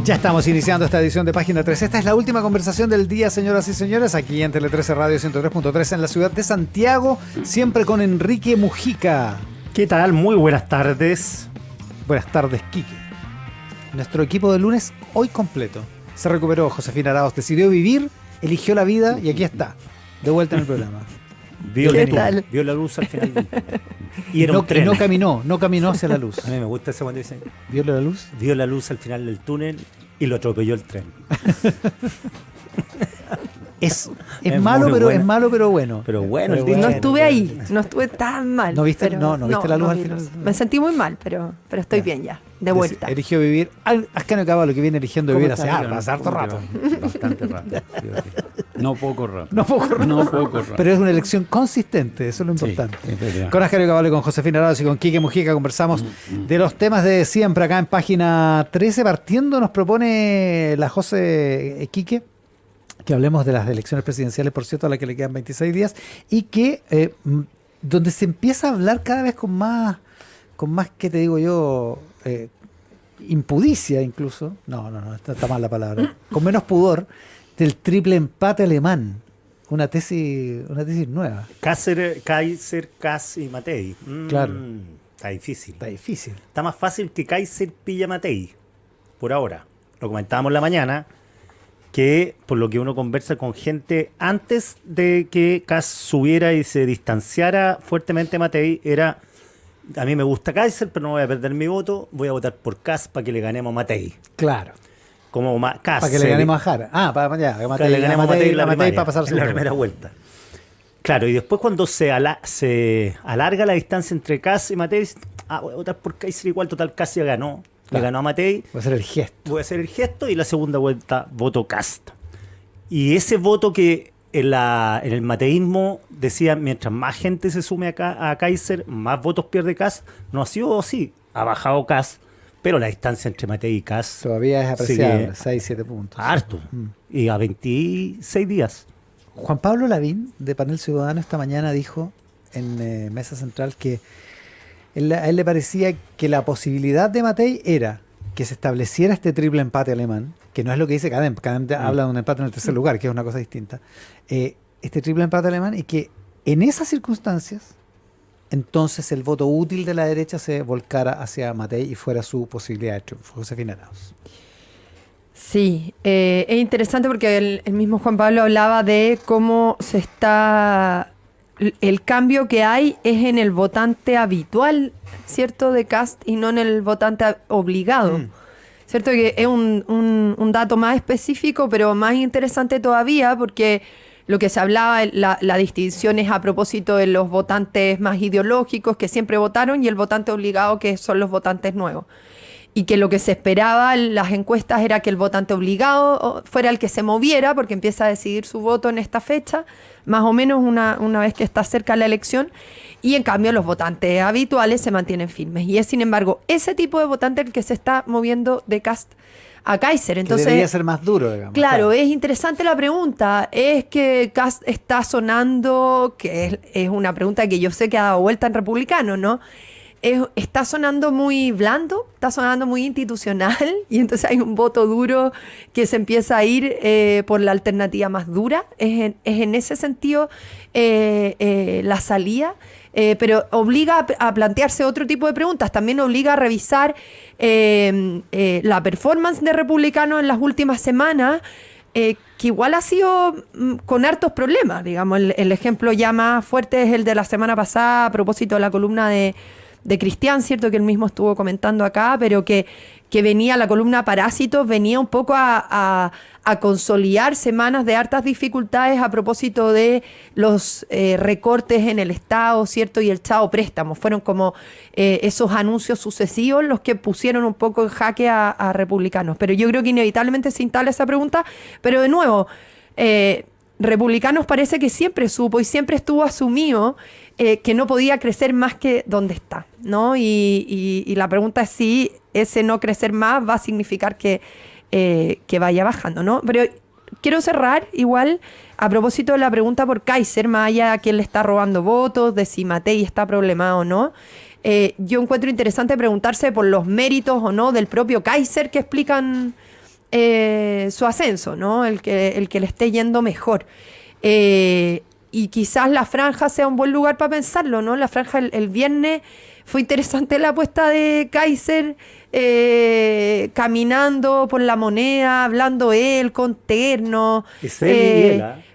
Ya estamos iniciando esta edición de Página 3. Esta es la última conversación del día, señoras y señores, aquí en Tele 13 Radio 103.3 en la ciudad de Santiago, siempre con Enrique Mujica. ¿Qué tal? Muy buenas tardes. Buenas tardes, Quique. Nuestro equipo de lunes hoy completo. Se recuperó Josefina Arauz, decidió vivir, eligió la vida y aquí está, de vuelta en el programa. Vio la luz al final del túnel. Y no caminó hacia la luz. A mí me gusta ese cuando dicen, ¿Vio la luz? vio la luz al final del túnel y lo atropelló el tren. Es malo, pero buena. es malo, pero bueno. Pero bueno, No estuve ahí, no estuve tan mal. ¿No viste, pero no viste la luz al vi final? luz. Me sentí muy mal, pero estoy bien ya, de vuelta. Eligió vivir. Ascano Caballo, que viene eligiendo vivir hace harto rato. Bastante rato. No poco rato. No poco rato. Pero es una elección consistente, eso es lo importante. Sí, con Ascanio Caballo, con Josefina Arauz y con Quique Mujica conversamos de los temas de siempre acá en Página 13. Partiendo nos propone la José Quique que hablemos de las elecciones presidenciales, por cierto, a las que le quedan 26 días, y que donde se empieza a hablar cada vez con más, ¿qué te digo yo? Impudicia incluso, no, está mal la palabra, con menos pudor, del triple empate alemán, una tesis nueva. Kaiser, Kass y Matei. Claro. Está difícil. Está más fácil que Kaiser pilla a Matei, por ahora. Lo comentábamos la mañana, que por lo que uno conversa con gente antes de que Kass subiera y se distanciara fuertemente de Matei, era: a mí me gusta Kaiser, pero no voy a perder mi voto, voy a votar por Kass para que le ganemos a Matei. Claro. Como Kass. Para que le ganemos a Jara. Para que le ganemos a Matei para pasarse la primera vuelta. Claro, y después cuando se alarga la distancia entre Kass y Matei, voy a votar por Kaiser igual, total, Kass ya ganó. Le ganó a Matei. Voy a hacer el gesto. Y la segunda vuelta voto Kass. Y ese voto que en el mateísmo decía, mientras más gente se sume a Kaiser, más votos pierde Kass. No ha sido así. Ha bajado Kass, pero la distancia entre Matei y Kass todavía es apreciable, 6-7 puntos. Harto. Y a 26 días. Juan Pablo Lavín, de Panel Ciudadano, esta mañana dijo en Mesa Central que a él le parecía que la posibilidad de Matei era que se estableciera este triple empate alemán, que no es lo que dice Cadem. Cadem habla de un empate en el tercer lugar, que es una cosa distinta. Este triple empate alemán, y que en esas circunstancias entonces el voto útil de la derecha se volcara hacia Matei y fuera su posibilidad de triunfo. Josefina Arauz. Sí, es interesante porque el mismo Juan Pablo hablaba de cómo se está... El cambio que hay es en el votante habitual, ¿cierto?, de Kass, y no en el votante obligado. ¿Cierto? Que es un dato más específico, pero más interesante todavía, porque lo que se hablaba, la distinción es a propósito de los votantes más ideológicos que siempre votaron y el votante obligado, que son los votantes nuevos. Y que lo que se esperaba en las encuestas era que el votante obligado fuera el que se moviera, porque empieza a decidir su voto en esta fecha, más o menos una vez que está cerca la elección, y en cambio los votantes habituales se mantienen firmes. Y es, sin embargo, ese tipo de votante el que se está moviendo de Kass a Kaiser. Entonces, que debería ser más duro, digamos. Claro, es interesante la pregunta. Es que Kass está sonando, que es una pregunta que yo sé que ha dado vuelta en Republicano, ¿no? Está sonando muy blando, está sonando muy institucional, y entonces hay un voto duro que se empieza a ir por la alternativa más dura. Es en ese sentido la salida, pero obliga a plantearse otro tipo de preguntas. También obliga a revisar la performance de Republicanos en las últimas semanas, que igual ha sido con hartos problemas. Digamos, el ejemplo ya más fuerte es el de la semana pasada, a propósito de la columna de Cristian, ¿cierto?, que él mismo estuvo comentando acá, pero que venía, la columna Parásitos venía un poco a consolidar semanas de hartas dificultades a propósito de los recortes en el Estado, ¿cierto?, y el chao préstamos. Fueron como esos anuncios sucesivos los que pusieron un poco en jaque a Republicanos. Pero yo creo que inevitablemente se instala esa pregunta, pero de nuevo, Republicanos parece que siempre supo y siempre estuvo asumido que no podía crecer más que donde está, ¿no? Y la pregunta es si ese no crecer más va a significar que vaya bajando, ¿no? Pero quiero cerrar igual a propósito de la pregunta por Kaiser, más allá de quién le está robando votos, de si Matei está problemado o no. Yo encuentro interesante preguntarse por los méritos o no del propio Kaiser que explican su ascenso, ¿no? El que le esté yendo mejor. Y quizás la franja sea un buen lugar para pensarlo, ¿no? La franja el viernes fue interesante la apuesta de Kaiser, caminando por la Moneda, hablando él con terno,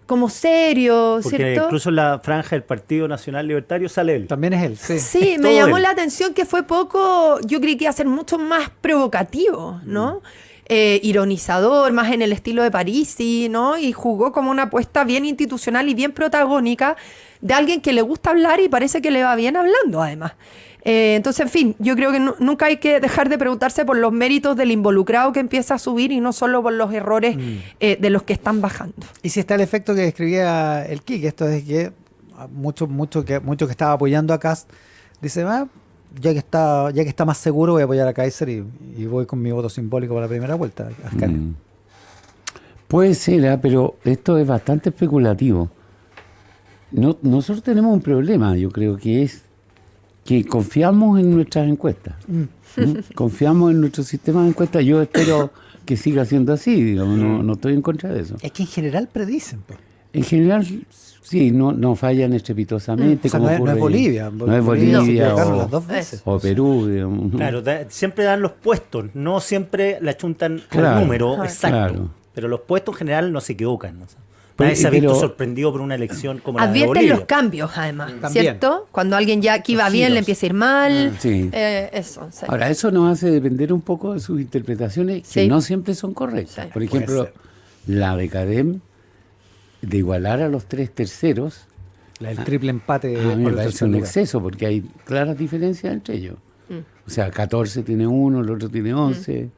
como serio, porque ¿cierto? incluso en la franja del Partido Nacional Libertario sale él. También es él, sí. Sí, me llamó la atención que fue poco, yo creí que iba a ser mucho más provocativo, ¿no? Ironizador, más en el estilo de Parisi, ¿no? Y jugó como una apuesta bien institucional y bien protagónica de alguien que le gusta hablar y parece que le va bien hablando, además. Entonces, en fin, yo creo que nunca hay que dejar de preguntarse por los méritos del involucrado que empieza a subir y no solo por los errores de los que están bajando. Y si está el efecto que describía el Kike, esto es que mucho que estaba apoyando a Kast dice, ya que está más seguro, voy a apoyar a Kaiser y voy con mi voto simbólico para la primera vuelta. Puede ser, pero esto es bastante especulativo. Nosotros tenemos un problema, yo creo que es que confiamos en nuestras encuestas. Confiamos en nuestro sistema de encuestas. Yo espero que siga siendo así, digamos, no estoy en contra de eso. Es que en general predicen. En general, sí, no fallan estrepitosamente. O sea, como no es Bolivia. No es Bolivia las dos veces. o Perú, digamos. Claro, siempre dan los puestos, no siempre le achuntan Claro, al número exacto. claro. Pero los puestos en general no se equivocan. ¿No? Nadie se ha visto sorprendido por una elección como la de Advierten Bolivia. los cambios, además, También. ¿cierto? Cuando alguien ya que iba Los bien giros. le empieza a ir mal. Sí. Eso. Sí. Ahora, eso nos hace depender un poco de sus interpretaciones, que Sí. no siempre son correctas. Sí. Por ejemplo, Puede la de Cadem, de igualar a los 3 terceros, El triple empate. a mí por me el parece tercer un lugar. exceso, porque hay claras diferencias entre ellos. O sea, 14 tiene uno, el otro tiene 11.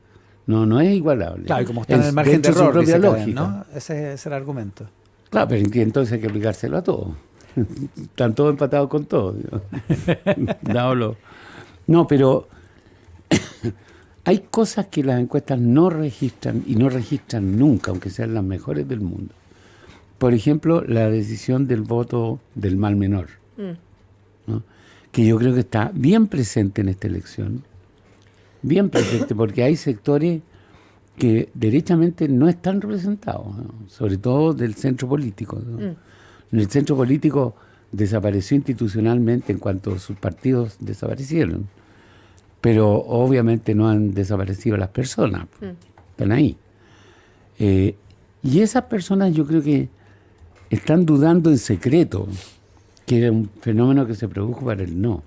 No es igualable. Claro, y como está en el margen de dentro error, su propia dice Cadem, lógica. ¿no? Ese es el argumento. Claro, pero entonces hay que aplicárselo a todos. Están todos empatados con todos. No, pero hay cosas que las encuestas no registran y no registran nunca, aunque sean las mejores del mundo. Por ejemplo, la decisión del voto del mal menor, ¿no? Que yo creo que está bien presente en esta elección. Bien presente, porque hay sectores que derechamente no están representados, ¿no? Sobre todo del centro político, ¿no? El centro político desapareció institucionalmente en cuanto sus partidos desaparecieron, pero obviamente no han desaparecido las personas, están ahí. Y esas personas yo creo que están dudando en secreto, que era un fenómeno que se produjo para el no,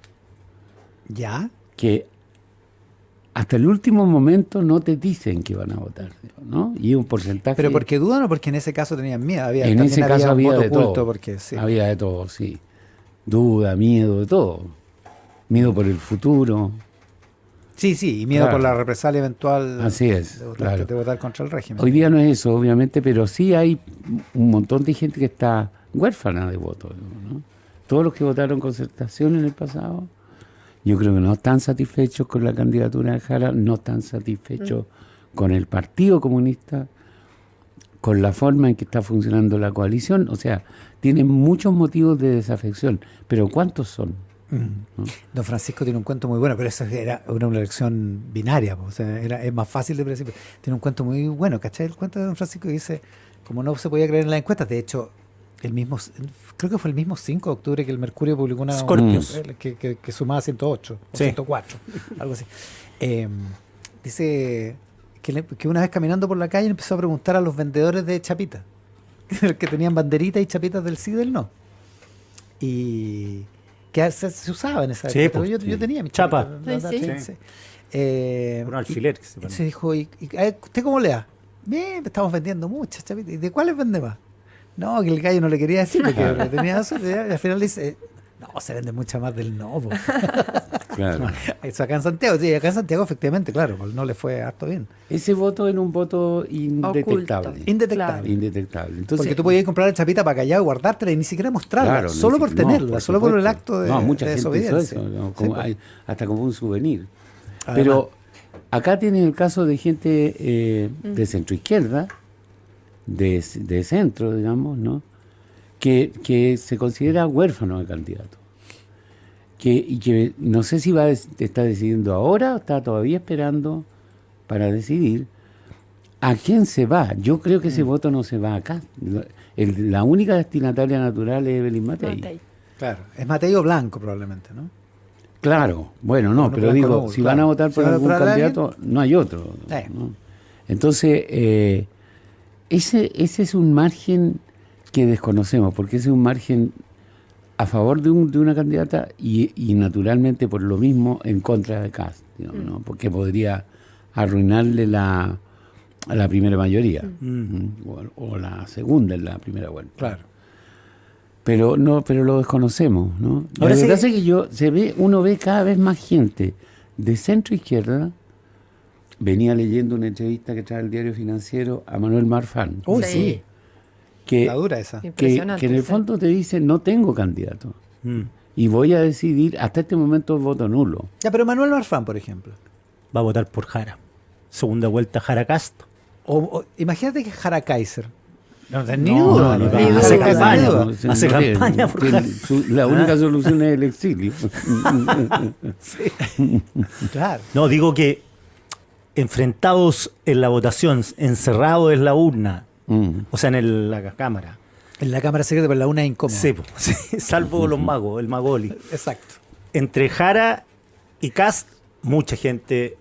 ¿Ya? que hasta el último momento no te dicen que van a votar, ¿no? Y un porcentaje... ¿Pero porque dudan o porque en ese caso tenían miedo? En ese caso había voto de oculto todo. porque, sí. Había de todo, sí. Duda, miedo, de todo. Miedo por el futuro. Sí, y miedo Claro. por la represalia eventual Así es, de claro. votar contra el régimen. Hoy día no es eso, obviamente, pero sí hay un montón de gente que está huérfana de voto, ¿no? Todos los que votaron concertación en el pasado, yo creo que no están satisfechos con la candidatura de Jara, no están satisfechos con el Partido Comunista, con la forma en que está funcionando la coalición. O sea, tienen muchos motivos de desafección, pero ¿cuántos son? Don Francisco tiene un cuento muy bueno, pero eso era una elección binaria, o sea, es más fácil de predecir. Tiene un cuento muy bueno, ¿cachai? El cuento de Don Francisco que dice, como no se podía creer en las encuestas, de hecho, creo que fue el mismo 5 de octubre que el Mercurio publicó una Scorpius. que sumaba 108 o Sí. 104, algo así. Dice que una vez caminando por la calle empezó a preguntar a los vendedores de chapitas, que tenían banderitas y chapitas del sí y del no. Y que se usaba en esa Sí, época. pues, Yo tenía mi chapa. chapa. Sí. Un alfiler que se pone. Se dijo, ¿usted cómo le da? Bien, estamos vendiendo muchas chapitas. ¿Y de cuáles vende más? No, que el gallo no le quería decir porque le tenía azul, y al final dice, no, se vende mucha más del no. Po. Claro. Eso acá en Santiago, sí, acá en Santiago efectivamente, claro, pues no le fue harto bien. Ese voto era un voto indetectable. Oculto. Indetectable. Indetectable. Entonces, Porque tú podías comprar la chapita para callar y guardártela y ni siquiera mostrarla, claro, solo por tenerla, por solo por el supuesto. acto de, no, mucha de gente hizo desobediencia. eso, ¿no? Sí, Como pues. hasta como un souvenir. Además. Pero acá tienes el caso de gente de centroizquierda, de centro, digamos, ¿no? Que se considera huérfano de candidato. Y que no sé si está decidiendo ahora o está todavía esperando para decidir. ¿A quién se va? Yo creo que ese voto no se va acá. La única destinataria natural es Evelyn Matei. Matei. Claro, es Mateo Blanco probablemente, ¿no? Claro, bueno, no, Uno pero blanco digo, nulo, si claro. van a votar Si por van a algún votar a candidato, no hay otro. ¿no? Entonces, ese es un margen que desconocemos, porque ese es un margen a favor de una candidata y naturalmente por lo mismo en contra de Kast, digamos, ¿no? Porque podría arruinarle a la primera mayoría o la segunda en la primera vuelta. Claro. Pero lo desconocemos, ¿no? Ahora Lo que sí. pasa es que uno ve cada vez más gente de centro izquierda. Venía leyendo una entrevista que trae el Diario Financiero a Manuel Marfan. Uy, Sí. sí. Que, La dura esa. Impresionante. que en el sí. fondo te dice, no tengo candidato. Mm. Y voy a decidir, hasta este momento, voto nulo. Ya, pero Manuel Marfán, por ejemplo. Va a votar por Jara. Segunda vuelta Jara Cast. O imagínate que es Jara Kaiser. No tenés ni No, duda. no, ¿no? ni duda. Hace Ni campaña. duda. pues. Hace campaña por Tiene- Jara. La única solución es el exilio. Claro. No, digo que enfrentados en la votación, encerrados en la urna, o sea, en la cámara. En la cámara secreta, pero la una es incómoda. Sí, po, sí, salvo los magos, el Magoli. Exacto. Entre Jara y Cast, mucha gente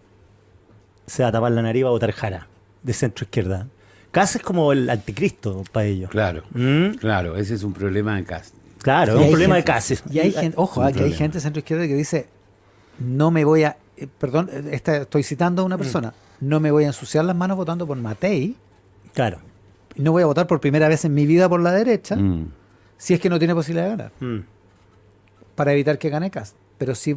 se va a tapar la nariz y va a votar Jara, de centro izquierda. Cast es como el anticristo para ellos. Claro, ¿Mm? claro, ese es un problema de Kast. Claro, Y es un hay problema gente- de Cast. Y hay gente, ojo, un que hay problema. gente de centro izquierda que dice, no me voy a, perdón, estoy citando a una persona, no me voy a ensuciar las manos votando por Matei, Claro. no voy a votar por primera vez en mi vida por la derecha, Mm. si es que no tiene posibilidad de ganar, Mm. para evitar que gane Kast. Pero sí,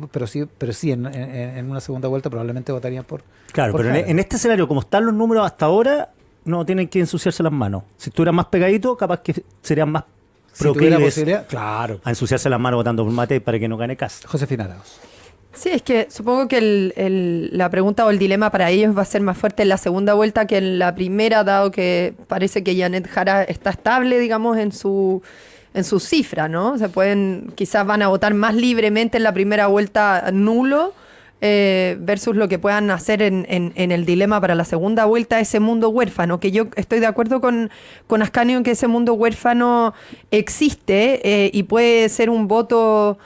en una segunda vuelta probablemente votarían por. Claro, por pero Jara. en este escenario, como están los números hasta ahora, no tienen que ensuciarse las manos. Si estuvieran más pegaditos, capaz que serían más Si tuviera proclives posibilidad, claro. a ensuciarse las manos votando por Matei para que no gane Cast. Josefina Arauz. Sí, es que supongo que la pregunta o el dilema para ellos va a ser más fuerte en la segunda vuelta que en la primera, dado que parece que Janet Jara está estable, digamos, en su cifra, ¿no? Quizás van a votar más libremente en la primera vuelta nulo, versus lo que puedan hacer en el dilema para la segunda vuelta, ese mundo huérfano, que yo estoy de acuerdo con Ascanio en que ese mundo huérfano existe y puede ser un voto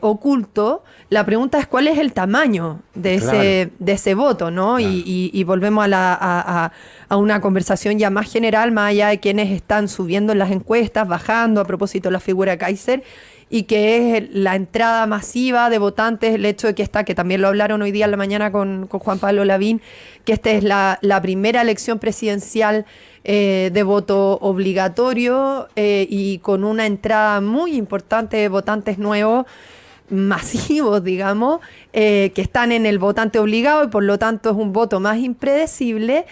oculto. La pregunta es cuál es el tamaño de Claro. de ese voto, ¿no? Claro. Y volvemos a una conversación ya más general, más allá de quienes están subiendo en las encuestas, bajando a propósito de la figura de Kaiser, y que es la entrada masiva de votantes, el hecho de que también lo hablaron hoy día en la mañana con Juan Pablo Lavín, que esta es la primera elección presidencial de voto obligatorio y con una entrada muy importante de votantes nuevos, masivos, digamos, que están en el votante obligado y por lo tanto es un voto más impredecible.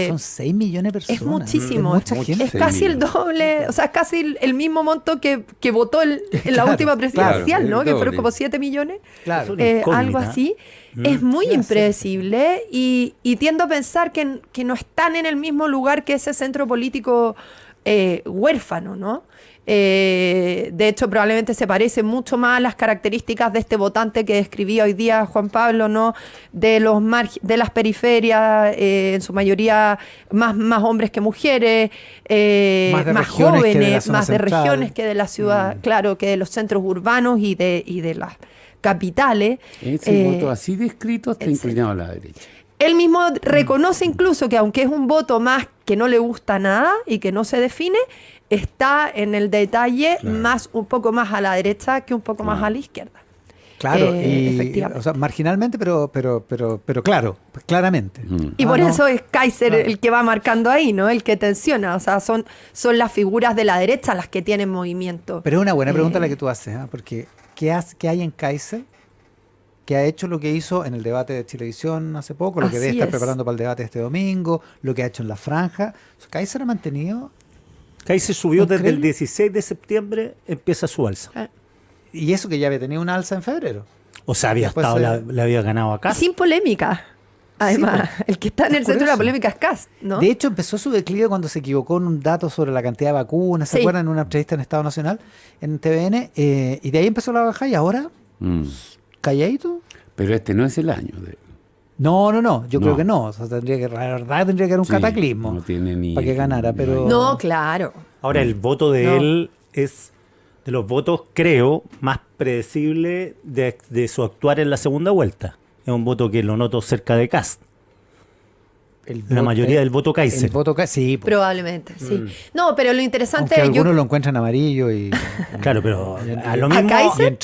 Son 6 millones de personas. Es muchísimo, Es mucha gente. es casi el doble, o sea, es casi el mismo monto que votó en la Claro, última presidencial, claro, ¿no? el Que fueron doble. como 7 millones, Claro. Una incógnita. algo así. Es muy Ya sé. impredecible y tiendo a pensar que no están en el mismo lugar que ese centro político huérfano, ¿no? De hecho, probablemente se parece mucho más a las características de este votante que describía hoy día Juan Pablo, ¿no? De las periferias, en su mayoría más hombres que mujeres, Más de más regiones que de la jóvenes, zona más de central. regiones que de la ciudad, claro, que de los centros urbanos y de las capitales. Ese voto así descrito está ese- inclinado a la derecha. Él mismo reconoce incluso que aunque es un voto más que no le gusta nada y que no se define, está en el detalle Claro. un poco más a la derecha que un poco más Claro. a la izquierda. Claro, Efectivamente. o sea, marginalmente, pero claro, claramente. Y Ah, por no. eso es Kaiser Claro. el que va marcando ahí, ¿no? El que tensiona. O sea, son las figuras de la derecha las que tienen movimiento. Pero es una buena pregunta Eh, la que tú haces, ¿ah? Porque ¿qué hay en Kaiser que ha hecho lo que hizo en el debate de Chilevisión hace poco, lo que debe Así estar es. preparando para el debate este domingo, lo que ha hecho en la franja? O sea, Kaiser ha mantenido, Kaiser subió desde el Increíble. 16 de septiembre, empieza su alza. y eso que ya había tenido una alza en febrero. O sea, había Después estado, se- le había ganado a Y Cast. sin polémica. Además, el que está en Es el centro de la curioso. polémica es Kast, ¿no? De hecho, empezó su declive cuando se equivocó en un dato sobre la cantidad de vacunas, ¿se Sí. acuerdan? En una entrevista en Estado Nacional, en TVN, y de ahí empezó la baja y ahora, Mm. calladito. Pero este no es el año. No, yo No. creo que no. O sea, la verdad tendría que haber un Sí, cataclismo no tiene ni- para que ganara, no pero... hay- No, claro. Ahora, el voto de No. él es de los votos, creo, más predecible de su actuar en la segunda vuelta. Es un voto que lo noto cerca de Kast. La mayoría del voto Kaiser. El voto sí. po. Probablemente, sí. No, pero lo interesante Aunque yo... algunos lo encuentran amarillo y... Claro, pero a lo ¿A mismo... Kaiser?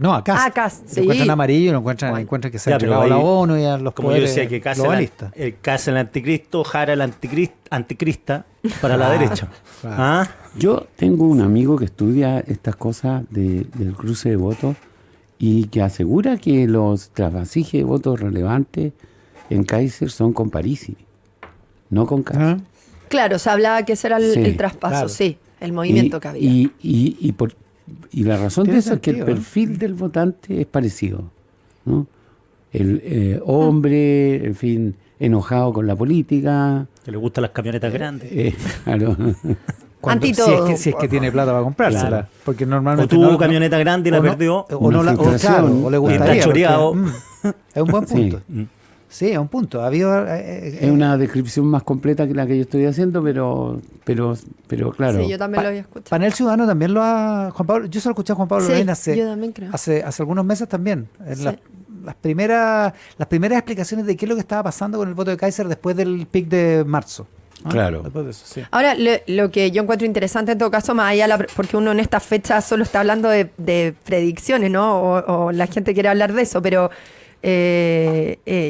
No, a Kast. A Kast, sí. Lo encuentran amarillo y lo encuentran, Bueno. encuentran que se ha Ya, pero entregado a la ahí, ONU y a los como yo poderes decía, que Kast globalistas. el Kast el anticristo, Jara el anticrista para la derecha. claro. ¿Ah? Yo tengo un amigo que estudia estas cosas del cruce de votos y que asegura que los trasvasijes de votos relevantes en Kaiser son con Parisi, no con Kast. Ah, Claro, se hablaba que ese era el, Sí, el traspaso, claro. sí, el movimiento que había. Y la razón de Tiene eso es que el sentido, ¿eh? perfil del votante es parecido, ¿no? El hombre, en fin, enojado con la política. Que le gustan las camionetas grandes. Claro. Anti si es todo. que, si es que tiene plata para comprársela. Claro. Porque O normalmente tuvo no- camioneta grande y la o no- perdió. O, no Una la, o, frustración. claro, o le Y gustaría. está choreado. porque, es un buen punto. Sí. Sí, es un punto. Ha habido... Es una descripción más completa que la que yo estoy haciendo, pero claro. Sí, yo también lo había escuchado. Panel Ciudadano también lo ha... Juan Pablo, yo se lo escuché a Juan Pablo Sí, Larraín yo también creo. hace algunos meses también. En Sí. las primeras explicaciones de qué es lo que estaba pasando con el voto de Kaiser después del pic de marzo. ¿Ah? Claro. Después de eso, sí. Ahora, lo que yo encuentro interesante en todo caso, más allá, porque uno en esta fecha solo está hablando de predicciones, ¿no? O la gente quiere hablar de eso, pero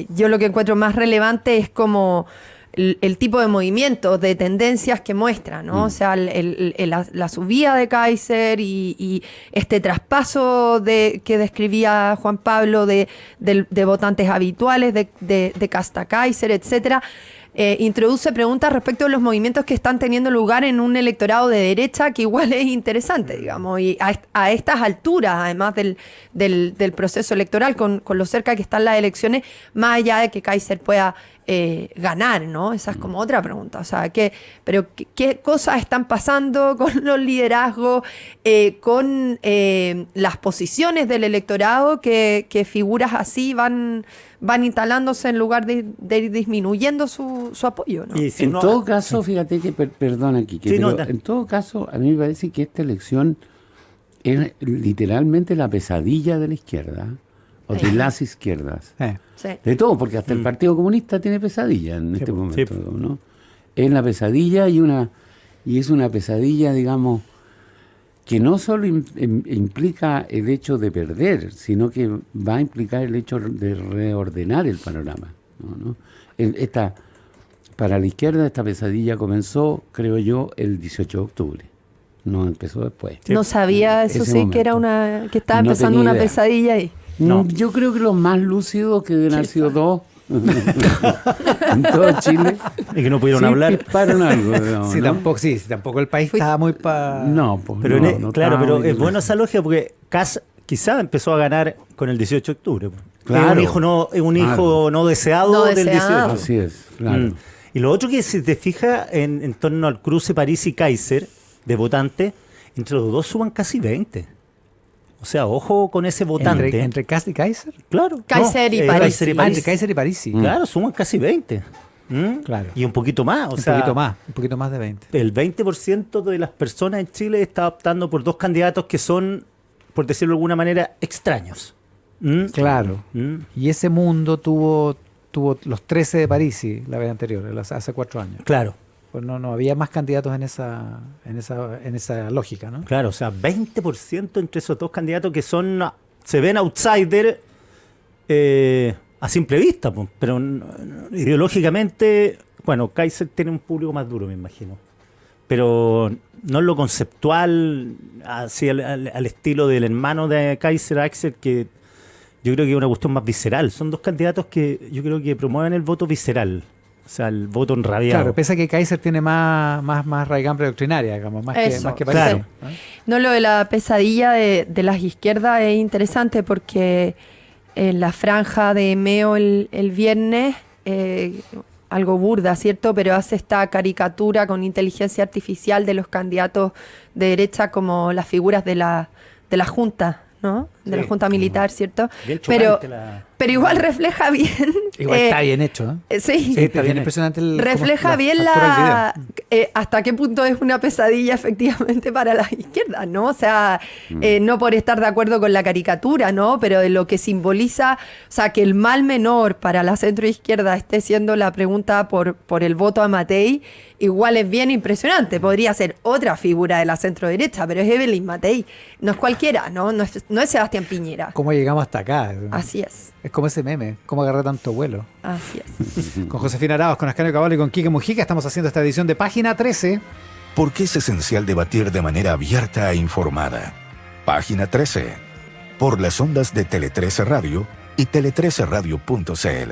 yo lo que encuentro más relevante es como el tipo de movimientos, de tendencias que muestra, ¿no? O sea, la subida de Kaiser y este traspaso que describía Juan Pablo de votantes habituales de Kast a Kaiser, etcétera. Introduce preguntas respecto a los movimientos que están teniendo lugar en un electorado de derecha que igual es interesante, digamos, y a estas alturas, además del proceso electoral, con lo cerca que están las elecciones, más allá de que Kaiser pueda ganar, ¿no? Esa es como otra pregunta. O sea, ¿qué cosas están pasando con los liderazgos, con las posiciones del electorado que figuras así van instalándose en lugar de ir disminuyendo su apoyo, ¿no? Y si En no- todo caso, fíjate que, perdona, Quique, Sí, no, pero da- en todo caso, a mí me parece que esta elección es literalmente la pesadilla de la izquierda, o de Sí. las izquierdas. Sí. De todo, porque hasta el Partido Comunista tiene pesadilla en este pues, momento, sí. ¿no? Es la pesadilla y es una pesadilla, digamos, que no solo implica el hecho de perder, sino que va a implicar el hecho de reordenar el panorama, ¿no? Para la izquierda esta pesadilla comenzó, creo yo, el 18 de octubre. No empezó después. No sabía, eso Ese sí, que era momento. que estaba No empezando tenía una idea. pesadilla ahí. No. Yo creo que los más lúcidos, que deben haber sido dos, en todo Chile, Y que no pudieron sí hablar. chisparon algo, digamos, Sí, ¿no? tampoco el país estaba muy para... No, pues Pero no, en- no claro, estaba pero muy es buena lúcido. esa lógica porque Kast quizá empezó a ganar con el 18 de octubre. Claro. Es un hijo no deseado No del deseado. 18. Así es, claro. Mm. Y lo otro que si te fijas en torno al cruce París y Kaiser de votantes, entre los dos suban casi 20. O sea, ojo con ese votante. Entre Kast y Kaiser. Claro. Kaiser y París. Kaiser y Sí. Ah, París. entre Kaiser y París, sí. Claro, suman casi 20. ¿Mm? Claro. Y un poquito más. O un sea, poquito más de 20. el 20% de las personas en Chile está optando por dos candidatos que son, por decirlo de alguna manera, extraños. ¿Mm? Claro. ¿Mm? Y ese mundo tuvo los 13 de París la vez anterior, hace 4 años. Claro, Pues no había más candidatos en esa lógica, ¿no? claro. O sea, 20% entre esos dos candidatos que se ven outsider a simple vista, pues, pero ideológicamente, bueno, Kaiser tiene un público más duro, me imagino. Pero no en lo conceptual, así al estilo del hermano de Kaiser, Axel, que yo creo que es una cuestión más visceral. Son dos candidatos que yo creo que promueven el voto visceral, o sea, el voto enrabiado. Claro, pese a que Kaiser tiene más raigambre doctrinaria, digamos, más Eso, que París. claro. ¿no? No, lo de la pesadilla de las izquierdas es interesante porque en la franja de Meo el viernes, algo burda, ¿cierto? Pero hace esta caricatura con inteligencia artificial de los candidatos de derecha como las figuras de la Junta, ¿no? De la Sí. Junta Militar, ¿cierto? Bien Pero chocante pero igual refleja bien. Igual está bien hecho, ¿eh? Sí, Sí, está bien impresionante. refleja bien hasta qué punto es una pesadilla efectivamente para la izquierda, ¿no? O sea, no por estar de acuerdo con la caricatura, ¿no? Pero de lo que simboliza, o sea, que el mal menor para la centroizquierda esté siendo la pregunta por el voto a Matei, igual es bien impresionante. Podría ser otra figura de la centroderecha, pero es Evelyn Matei. No es cualquiera, ¿no? No es Sebastián Piñera. ¿Cómo llegamos hasta acá? Así es. Es como ese meme, ¿cómo agarré tanto vuelo? Así es. Con Josefina Arauz, con Ascanio Caballo y con Quique Mujica estamos haciendo esta edición de Página 13. Porque es esencial debatir de manera abierta e informada. Página 13. Por las ondas de Tele 13 Radio y tele13radio.cl.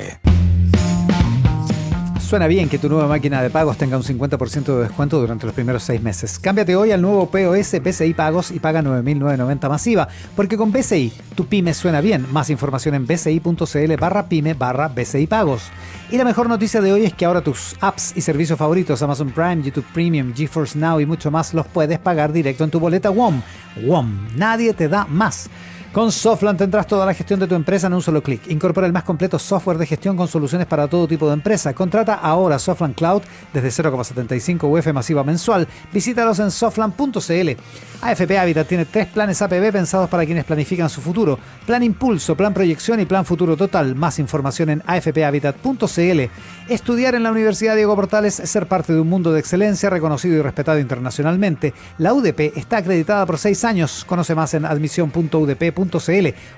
Suena bien que tu nueva máquina de pagos tenga un 50% de descuento durante los primeros 6 meses. Cámbiate hoy al nuevo POS BCI Pagos y paga 9.990 masiva, porque con BCI tu pyme suena bien. Más información en bci.cl/pyme/BCI Pagos. Y la mejor noticia de hoy es que ahora tus apps y servicios favoritos, Amazon Prime, YouTube Premium, GeForce Now y mucho más, los puedes pagar directo en tu boleta WOM. WOM, nadie te da más. Con Softland tendrás toda la gestión de tu empresa en un solo clic. Incorpora el más completo software de gestión con soluciones para todo tipo de empresa. Contrata ahora Softland Cloud desde 0,75 UF masiva mensual. Visítalos en softland.cl. AFP Habitat tiene 3 planes APB pensados para quienes planifican su futuro. Plan Impulso, Plan Proyección y Plan Futuro Total. Más información en afphabitat.cl. Estudiar en la Universidad Diego Portales es ser parte de un mundo de excelencia reconocido y respetado internacionalmente. La UDP está acreditada por 6 años. Conoce más en admisión.udp.cl.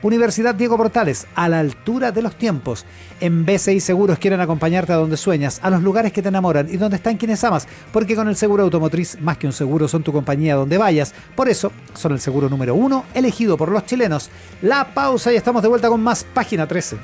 Universidad Diego Portales, a la altura de los tiempos. En BCI Seguros quieren acompañarte a donde sueñas, a los lugares que te enamoran y donde están quienes amas, porque con el seguro automotriz, más que un seguro, son tu compañía donde vayas. Por eso, son el seguro número 1 elegido por los chilenos. La pausa y estamos de vuelta con más Página 13.